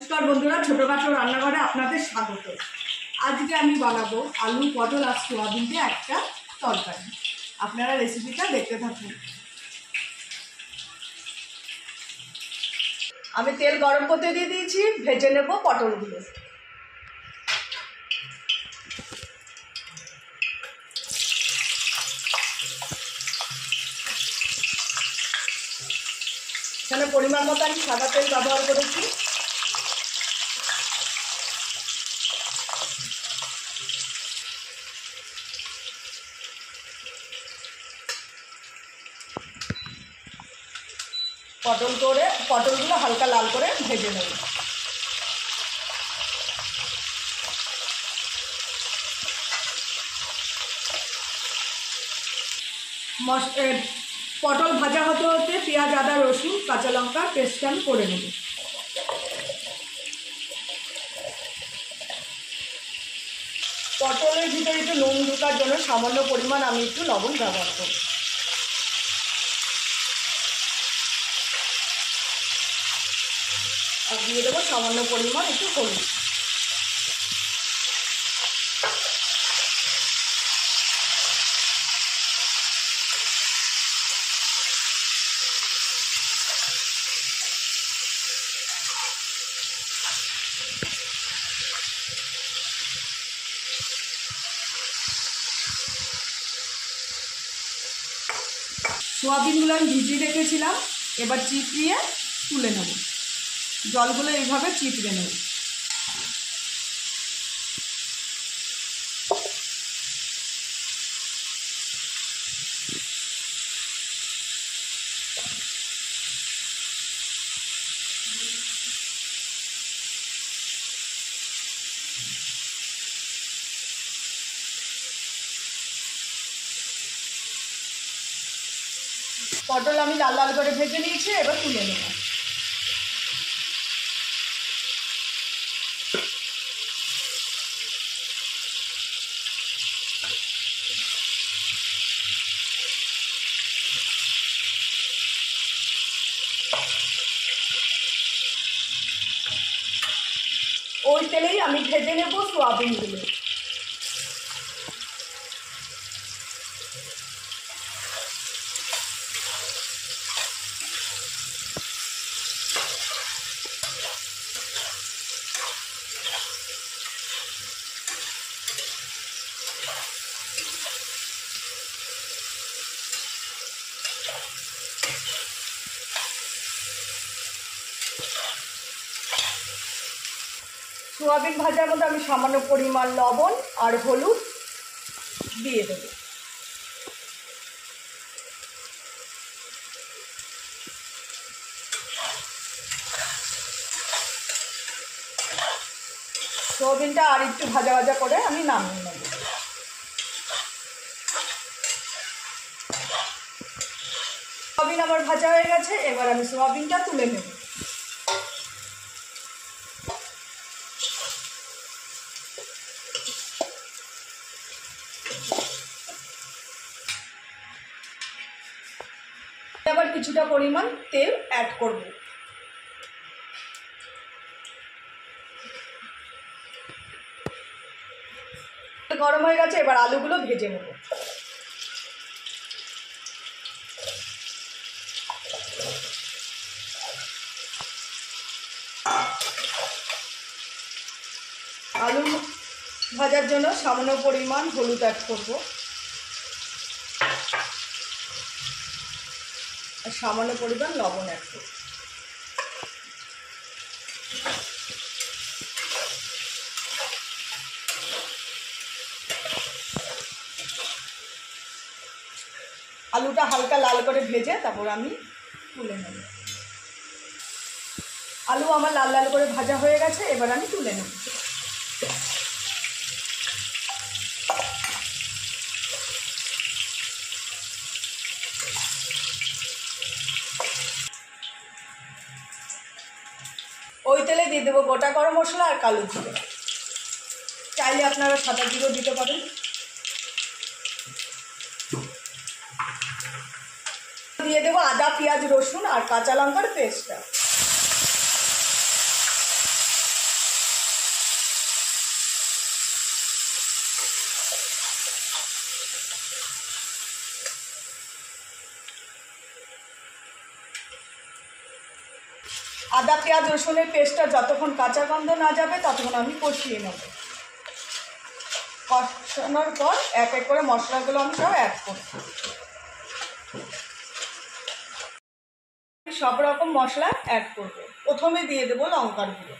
নমস্কার বন্ধুরা, ছোটখাটো রান্নাঘরে আপনাদের স্বাগত। আজকে আমি বানাবো আলু, পটল আর সোয়াবিন দিয়ে একটা তরকারি। আপনারা রেসিপিটা দেখতে থাকুন। আমি তেল গরম করতে দিয়ে দিয়েছি, ভেজে নেব পটলগুলো। এখানে পরিমাণ মতো আমি সাদা তেল ব্যবহার করেছি। পটলগুলো হালকা লাল করে ভেজে নেব। পটল ভাজা হতে হতে পেঁয়াজ, আদা, রসুন, কাঁচা লঙ্কার পেস্ট আমি করে নেব। পটলের ভিতরে একটু নুন ঢোকার জন্য সামান্য পরিমাণ আমি একটু লবণ ব্যবহার করব। আর দিয়ে দেবো সামান্য পরিমাণ একটু হলুদ। সোয়াবিনগুলো আমি ভিজিয়ে রেখেছিলাম, এবার চিপড়িয়ে তুলে নেব। জলগুলো এইভাবে চিপড়ে নেব। পটল আমি লাল লাল করে ভেজে নিয়েছি, এবার তুলে নেব। ওই তেলেই আমি ভেজে নেব সোয়াবিনগুলো। সোয়াবিন ভাজার মধ্যে আমি সামান্য পরিমাণ লবণ আর হলুদ দিয়ে দেব। সোয়াবিনটা আর একটু ভাজা ভাজা করে আমি নামিয়ে নেব। সোয়াবিন আমার ভাজা হয়ে গেছে, এবার আমি সোয়াবিনটা তুলে নেব। আবার কিছুটা পরিমাণ তেল অ্যাড করব। গরম হয়ে গেছে, এবার আলুগুলো ভেজে নেব। আলু ভাজার জন্য সামান্য পরিমাণ হলুদ অ্যাড করব আর সামান্য পরিমাণ লবণ অ্যাড করব। আলুটা হালকা লাল করে ভেজে তারপর আমি তুলে নেব। আলু আমার লাল লাল করে ভাজা হয়ে গেছে, এবার আমি তুলে নেব। ওই তেলে দিয়ে দেবো গোটা গরম মশলা আর কালো জিরে। চাইলে আপনারা সাদা জিরেও দিতে পারেন। দিয়ে দেবো আদা, পেঁয়াজ, রসুন আর কাঁচা লঙ্কার পেস্টটা। আদা পেঁয়াজ রসুনের পেস্টটা যতক্ষণ কাঁচা গন্ধ না যাবে ততক্ষণ আমি কষিয়ে নেব। কষানোর পর এক এক করে মশলাগুলো আমি সব অ্যাড করব। সব রকম মশলা অ্যাড করব। প্রথমে দিয়ে দেবো লঙ্কার গুঁড়ো,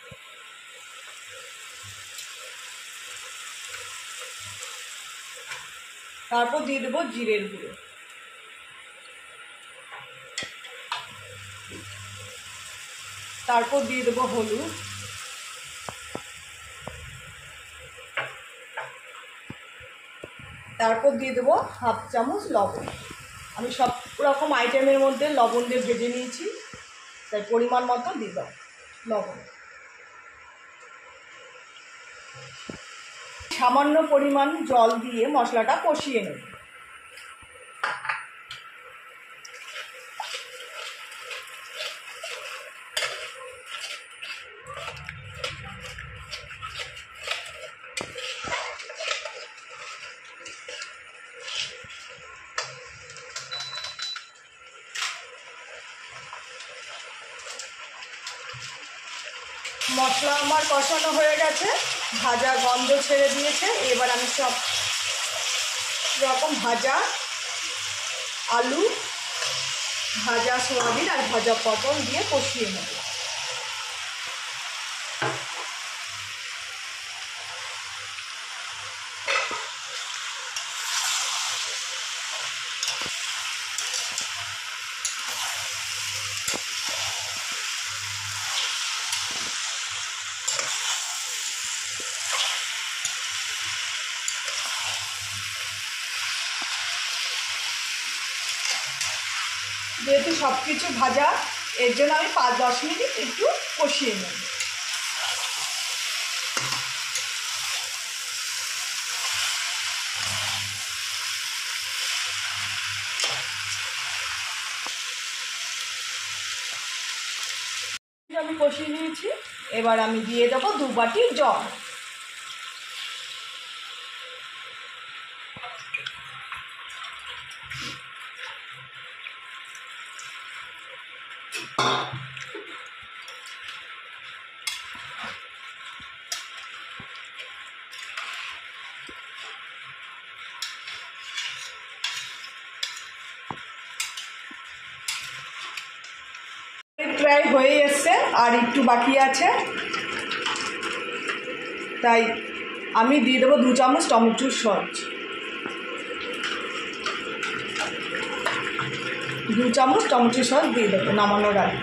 তারপর দিয়ে দেবো জিরের গুঁড়ো, তারপর দিয়ে দেবো হলুদ, তারপর দিয়ে দেবো হাফ চামচ লবণ। আমি সব রকম আইটেমের মধ্যে লবণ দিয়ে ভেজে নিয়েছি, তাই পরিমাণ মতো দিয়ে দাও লবণ। সামান্য পরিমাণ জল দিয়ে মশলাটা কষিয়ে নেব। মশলা আমার কষানো হয়ে গেছে, ভাজা গন্ধ ছেড়ে দিয়েছে। এবার আমি সব রকম ভাজা আলু, ভাজা সয়াবিন আর ভাজা পটল দিয়ে কষিয়ে নেব। যেহেতু সব কিছু ভাজা, এর জন্য আমি 5-10 মিনিট একটু কষিয়ে নেব। আমি কষিয়ে নিয়েছি, এবার আমি দিয়ে দেবো 2 বাটি জল। প্রায় হয়ে এসছে, আর একটু বাকি আছে, তাই আমি দিয়ে দেবো 2 চামচ টমেটোর সস। 2 চামচ টমেটোর সস দিয়ে দেবো নামানোর আগে।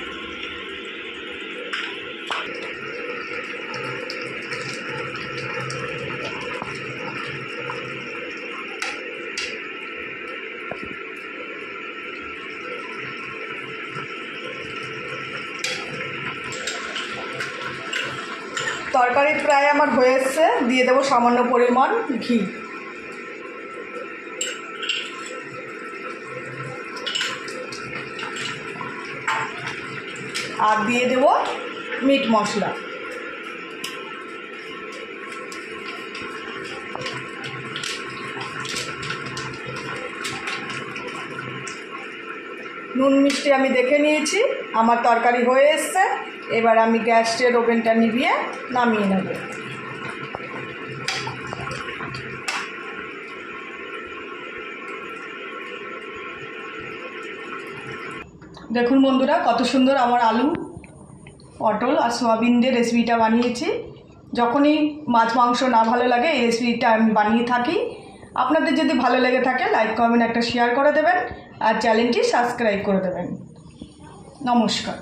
তরকারি প্রায় আমার হয়ে এসছে, দিয়ে দেবো সামান্য পরিমাণ ঘি। আর দিয়ে দেবো মিট মশলা। নুন মিষ্টি আমি দেখে নিয়েছি, আমার তরকারি হয়ে এসছে। এবার আমি গ্যাসের ওভেনটা নিভিয়ে নামিয়ে নেব। দেখুন বন্ধুরা, কত সুন্দর আমার আলু, পটল আর সোয়াবিন দিয়ে রেসিপিটা বানিয়েছি। যখনই মাছ মাংস না ভালো লাগে এই রেসিপিটা আমি বানিয়ে থাকি। আপনাদের যদি ভালো লেগে থাকে লাইক কমেন্ট একটা শেয়ার করে দেবেন, আর চ্যানেলটি সাবস্ক্রাইব করে দেবেন। নমস্কার।